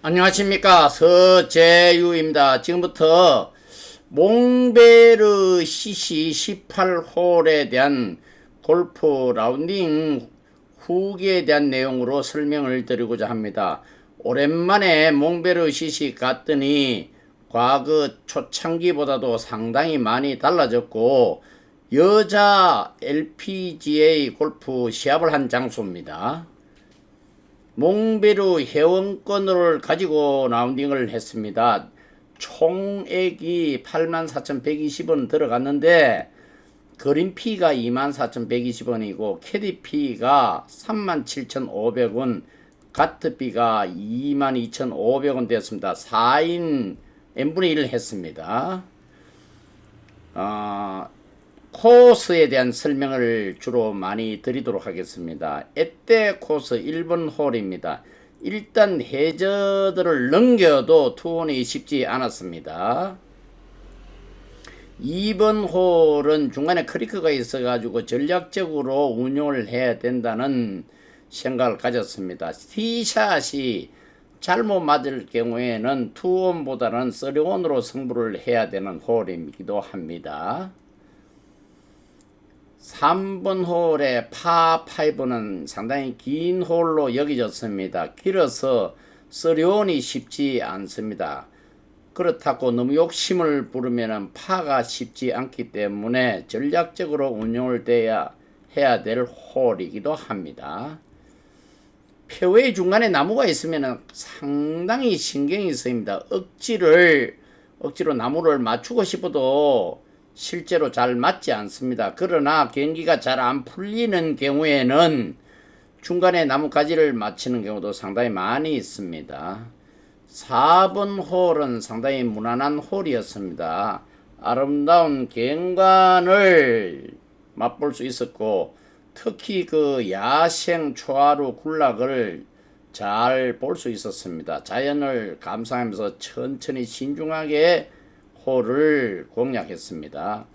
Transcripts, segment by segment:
안녕하십니까, 서재유입니다. 지금부터 몽베르 CC 18홀에 대한 골프 라운딩 후기에 대한 내용으로 설명을 드리고자 합니다. 오랜만에 몽베르 CC 갔더니 과거 초창기보다도 상당히 많이 달라졌고 여자 LPGA 골프 시합을 한 장소입니다. 몽베르 회원권을 가지고 라운딩을 했습니다. 총액이 84,120원 들어갔는데 그린피가 24,120원이고 캐디피가 37,500원, 가트비가 22,500원 되었습니다. 4인 n분의 1 했습니다. 코스에 대한 설명을 주로 많이 드리도록 하겠습니다. 에떼 코스 1번 홀입니다. 일단 해저들을 넘겨도 투혼이 쉽지 않았습니다. 2번 홀은 중간에 크리크가 있어가지고 전략적으로 운용을 해야 된다는 생각을 가졌습니다. 티샷이 잘못 맞을 경우에는 투혼보다는 쓰리온으로 승부를 해야 되는 홀이기도 합니다. 3번 홀의 파5는 상당히 긴 홀로 여겨졌습니다. 길어서 쓰리온이 쉽지 않습니다. 그렇다고 너무 욕심을 부르면 파가 쉽지 않기 때문에 전략적으로 운용을 해야 될 홀이기도 합니다. 페어웨이 중간에 나무가 있으면 상당히 신경이 쓰입니다. 억지로 나무를 맞추고 싶어도 실제로 잘 맞지 않습니다. 그러나 경기가 잘 안 풀리는 경우에는 중간에 나뭇가지를 맞히는 경우도 상당히 많이 있습니다. 4번 홀은 상당히 무난한 홀이었습니다. 아름다운 경관을 맛볼 수 있었고 특히 그 야생 초하루 군락을 잘 볼 수 있었습니다. 자연을 감상하면서 천천히 신중하게 홀을 공략했습니다.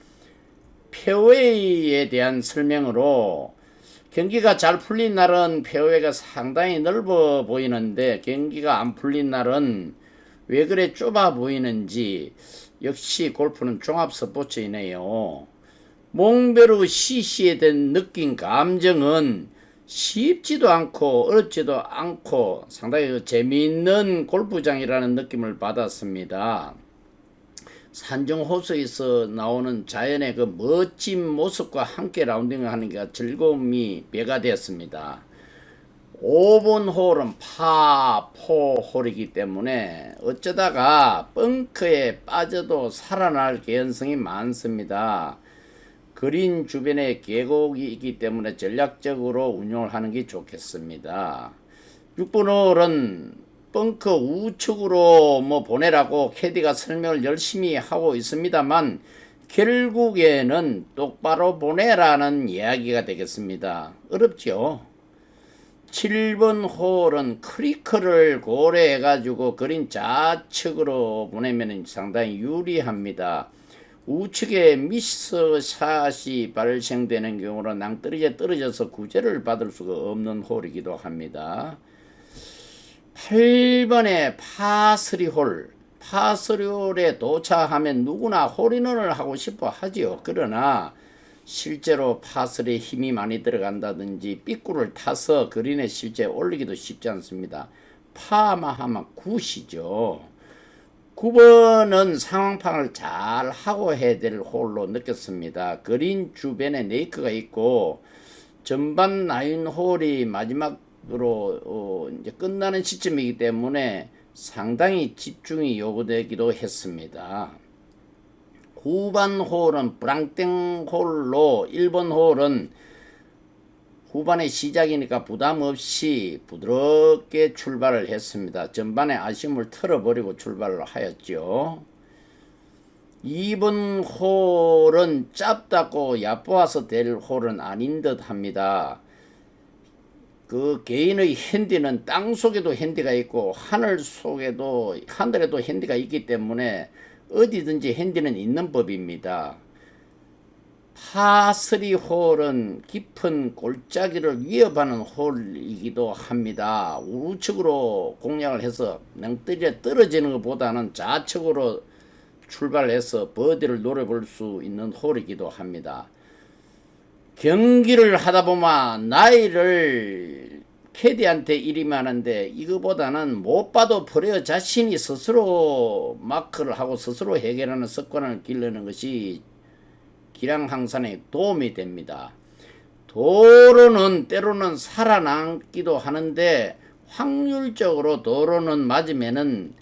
페어웨이에 대한 설명으로 경기가 잘 풀린 날은 페어웨이가 상당히 넓어 보이는데 경기가 안 풀린 날은 왜 그래 좁아 보이는지 역시 골프는 종합 스포츠이네요. 몽베르 CC에 대한 느낀 감정은 쉽지도 않고 어렵지도 않고 상당히 재미있는 골프장이라는 느낌을 받았습니다. 산정호수에서 나오는 자연의 그 멋진 모습과 함께 라운딩을 하는 게 즐거움이 배가 되었습니다. 5번 홀은 파4 홀이기 때문에 어쩌다가 벙커에 빠져도 살아날 개연성이 많습니다. 그린 주변에 계곡이 있기 때문에 전략적으로 운용을 하는 게 좋겠습니다. 6번 홀은 벙커 우측으로 보내라고 캐디가 설명을 열심히 하고 있습니다만 결국에는 똑바로 보내라는 이야기가 되겠습니다. 어렵죠. 7번 홀은 크리커를 고려해 가지고 그린 좌측으로 보내면 상당히 유리합니다. 우측에 미스샷이 발생되는 경우는 낭떠러지에 떨어져서 구제를 받을 수가 없는 홀이기도 합니다. 8번의 파3홀, 파3홀에 도착하면 누구나 홀인원을 하고 싶어 하지요. 그러나 실제로 파3에 힘이 많이 들어간다든지 삐꾸를 타서 그린에 실제 올리기도 쉽지 않습니다. 파만 하면 굿이죠. 9번은 상황판을 잘 하고 해야 될 홀로 느꼈습니다. 그린 주변에 네이크가 있고 전반 9홀이 마지막으로 이제 끝나는 시점이기 때문에 상당히 집중이 요구되기도 했습니다. 후반 홀은 브랑땡 홀로 1번 홀은 후반의 시작이니까 부담 없이 부드럽게 출발을 했습니다. 전반에 아쉬움을 털어버리고 출발을 하였죠. 2번 홀은 짧다고 얕보아서 될 홀은 아닌 듯 합니다. 그 개인의 핸디는 땅 속에도 핸디가 있고 하늘에도 핸디가 있기 때문에 어디든지 핸디는 있는 법입니다. 파3 홀은 깊은 골짜기를 위협하는 홀이기도 합니다. 우측으로 공략을 해서 낭떠러지에 떨어지는 것보다는 좌측으로 출발해서 버디를 노려볼 수 있는 홀이기도 합니다. 경기를 하다 보면 나이를 캐디한테 이름하는데 이거보다는 못 봐도 프레어 자신이 스스로 마크를 하고 스스로 해결하는 습관을 기르는 것이 기량 향상에 도움이 됩니다. 도로는 때로는 살아남기도 하는데 확률적으로 도로는 맞으면은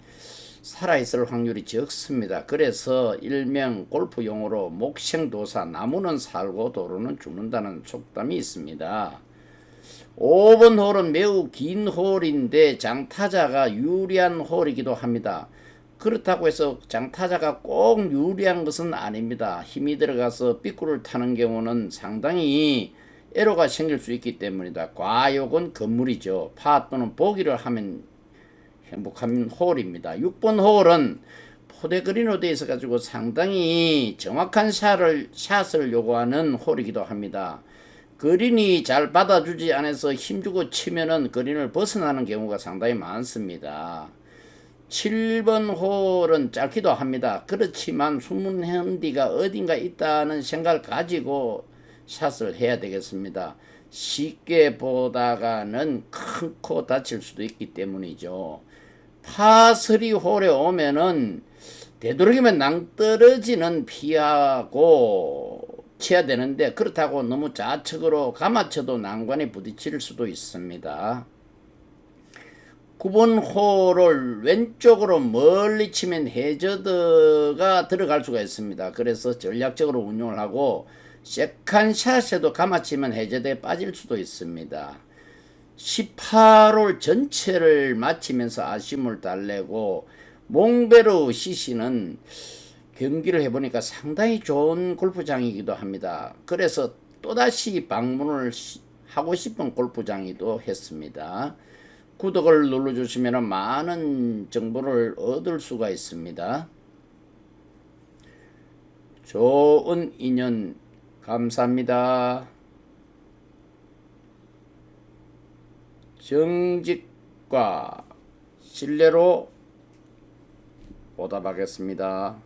살아있을 확률이 적습니다. 그래서 일명 골프 용어로 목생도사, 나무는 살고 도로는 죽는다는 속담이 있습니다. 5번 홀은 매우 긴 홀인데 장타자가 유리한 홀이기도 합니다. 그렇다고 해서 장타자가 꼭 유리한 것은 아닙니다. 힘이 들어가서 삐꾸를 타는 경우는 상당히 에러가 생길 수 있기 때문이다. 과욕은 건물이죠. 파 또는 보기를 하면 행복한 홀입니다. 6번 홀은 포대그린으로 되어 있어 가지고 상당히 정확한 샷을 요구하는 홀이기도 합니다. 그린이 잘 받아주지 않아서 힘주고 치면은 그린을 벗어나는 경우가 상당히 많습니다. 7번 홀은 짧기도 합니다. 그렇지만 숨은 핸디가 어딘가 있다는 생각을 가지고 샷을 해야 되겠습니다. 쉽게 보다가는 큰 코 다칠 수도 있기 때문이죠. 파3 홀에 오면은 되도록이면 낭떠러지는 피하고 쳐야 되는데 그렇다고 너무 좌측으로 감아쳐도 난관에 부딪힐 수도 있습니다. 9번 홀을 왼쪽으로 멀리 치면 해저드가 들어갈 수가 있습니다. 그래서 전략적으로 운용을 하고 세컨샷에도 감아치면 해저드에 빠질 수도 있습니다. 18홀 전체를 마치면서 아쉬움을 달래고 몽베르 CC는 경기를 해보니까 상당히 좋은 골프장이기도 합니다. 그래서 또다시 방문을 하고 싶은 골프장이기도 했습니다. 구독을 눌러주시면 많은 정보를 얻을 수가 있습니다. 좋은 인연 감사합니다. 정직과 신뢰로 보답하겠습니다.